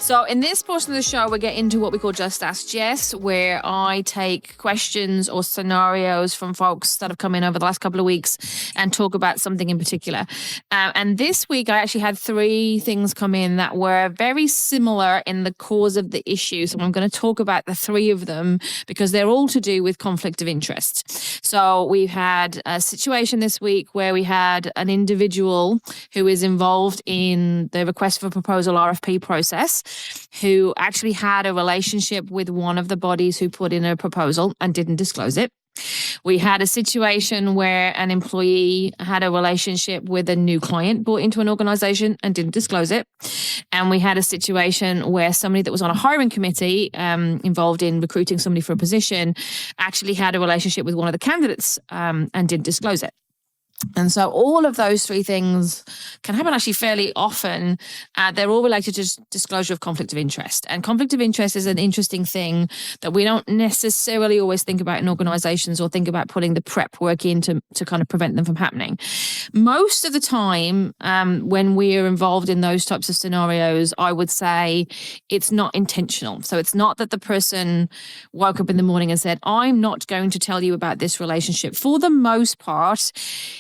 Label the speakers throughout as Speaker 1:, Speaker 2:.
Speaker 1: So in this portion of the show, we get into what we call Just Ask Jess, where I take questions or scenarios from folks that have come in over the last couple of weeks and talk about something in particular. And this week, I actually had 3 things come in that were very similar in the cause of the issue. So I'm going to talk about the 3 of them because they're all to do with conflict of interest. So we've had a situation this week where we had an individual who is involved in the request for proposal RFP process, who actually had a relationship with one of the bodies who put in a proposal and didn't disclose it. We had a situation where an employee had a relationship with a new client brought into an organization and didn't disclose it. And we had a situation where somebody that was on a hiring committee involved in recruiting somebody for a position actually had a relationship with one of the candidates and didn't disclose it. And so all of those 3 things can happen actually fairly often. They're all related to disclosure of conflict of interest. And conflict of interest is an interesting thing that we don't necessarily always think about in organizations or think about putting the prep work in to kind of prevent them from happening. Most of the time, when we're involved in those types of scenarios, I would say it's not intentional. So it's not that the person woke up in the morning and said, I'm not going to tell you about this relationship. For the most part,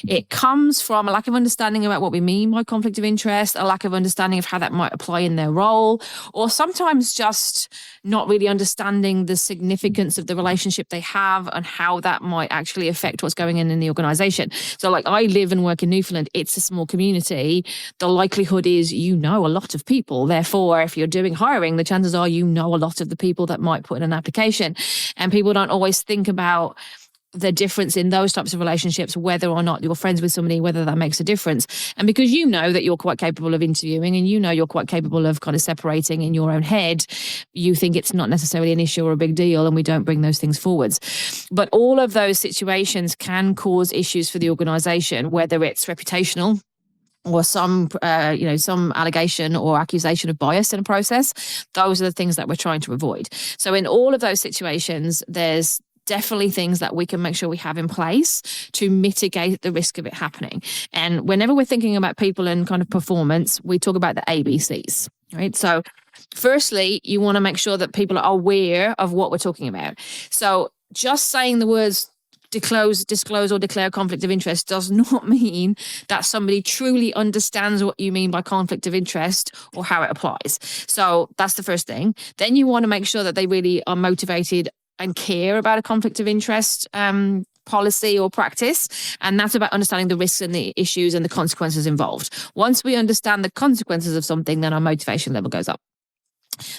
Speaker 1: it comes from a lack of understanding about what we mean by conflict of interest, a lack of understanding of how that might apply in their role, or sometimes just not really understanding the significance of the relationship they have and how that might actually affect what's going on in the organization. So like I live and work in Newfoundland, it's a small community. The likelihood is you know a lot of people. Therefore, if you're doing hiring, the chances are you know a lot of the people that might put in an application. And people don't always think about the difference in those types of relationships, whether or not you're friends with somebody, whether that makes a difference. And because you know that you're quite capable of interviewing and you know you're quite capable of kind of separating in your own head, you think it's not necessarily an issue or a big deal, and we don't bring those things forwards. But all of those situations can cause issues for the organization, whether it's reputational or some allegation or accusation of bias in a process. Those are the things that we're trying to avoid. So in all of those situations, there's definitely things that we can make sure we have in place to mitigate the risk of it happening. And whenever we're thinking about people and kind of performance, we talk about the ABCs, right? So firstly, you want to make sure that people are aware of what we're talking about. So just saying the words disclose or declare conflict of interest does not mean that somebody truly understands what you mean by conflict of interest or how it applies. So that's the first thing. Then you want to make sure that they really are motivated and care about a conflict of interest policy or practice. And that's about understanding the risks and the issues and the consequences involved. Once we understand the consequences of something, then our motivation level goes up.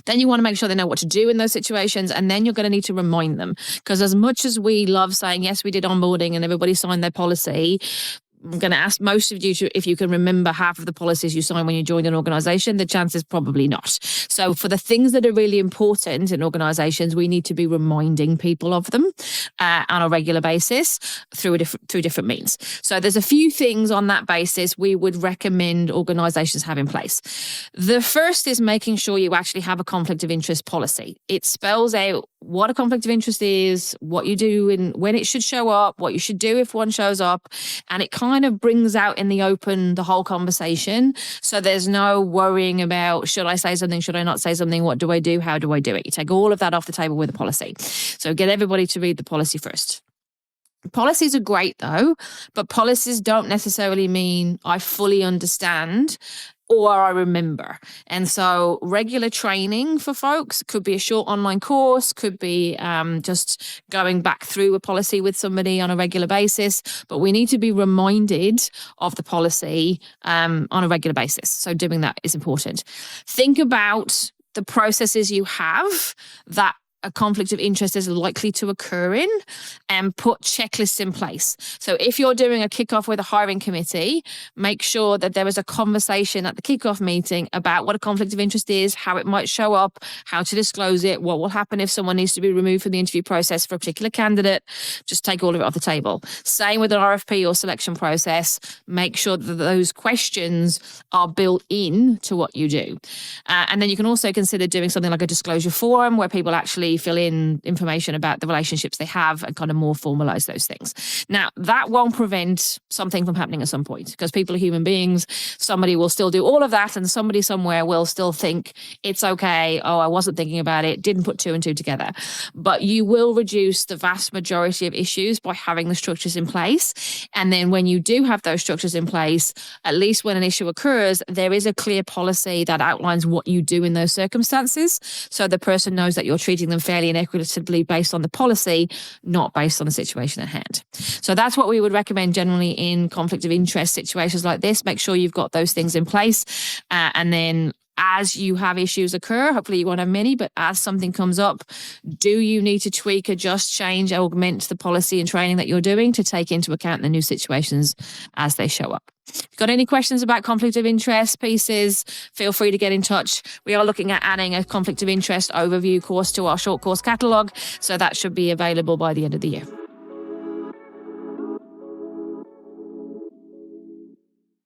Speaker 1: Then you want to make sure they know what to do in those situations. And then you're going to need to remind them. Because as much as we love saying, yes, we did onboarding and everybody signed their policy, I'm going to ask most of you if you can remember half of the policies you signed when you joined an organization. The chance is probably not. So for the things that are really important in organizations, we need to be reminding people of them on a regular basis through different means. So there's a few things on that basis we would recommend organizations have in place. The first is making sure you actually have a conflict of interest policy. It spells out what a conflict of interest is, what you do and when it should show up, what you should do if one shows up, and it kind of brings out in the open the whole conversation. So there's no worrying about, should I say something, should I not say something, what do I do, how do I do it? You take all of that off the table with a policy. So get everybody to read the policy first. Policies are great though, but policies don't necessarily mean I fully understand or I remember. And so regular training for folks could be a short online course, could be just going back through a policy with somebody on a regular basis. But we need to be reminded of the policy on a regular basis. So doing that is important. Think about the processes you have that a conflict of interest is likely to occur in, and put checklists in place. So if you're doing a kickoff with a hiring committee, make sure that there is a conversation at the kickoff meeting about what a conflict of interest is, how it might show up, how to disclose it, what will happen if someone needs to be removed from the interview process for a particular candidate. Just take all of it off the table. Same with an RFP or selection process. Make sure that those questions are built in to what you do. And then you can also consider doing something like a disclosure forum where people actually actually fill in information about the relationships they have and kind of more formalize those things. Now, that won't prevent something from happening at some point, because people are human beings. Somebody will still do all of that, and somebody somewhere will still think it's okay. Oh, I wasn't thinking about it, didn't put two and two together. But you will reduce the vast majority of issues by having the structures in place. And then when you do have those structures in place, at least when an issue occurs, there is a clear policy that outlines what you do in those circumstances. So the person knows that you're treating them fairly and equitably based on the policy, not based on the situation at hand. So that's what we would recommend generally in conflict of interest situations like this. Make sure you've got those things in place. And then as you have issues occur, hopefully you won't have many, but as something comes up, do you need to tweak, adjust, change, augment the policy and training that you're doing to take into account the new situations as they show up? If you've got any questions about conflict of interest pieces, feel free to get in touch. We are looking at adding a conflict of interest overview course to our short course catalogue, so that should be available by the end of the year.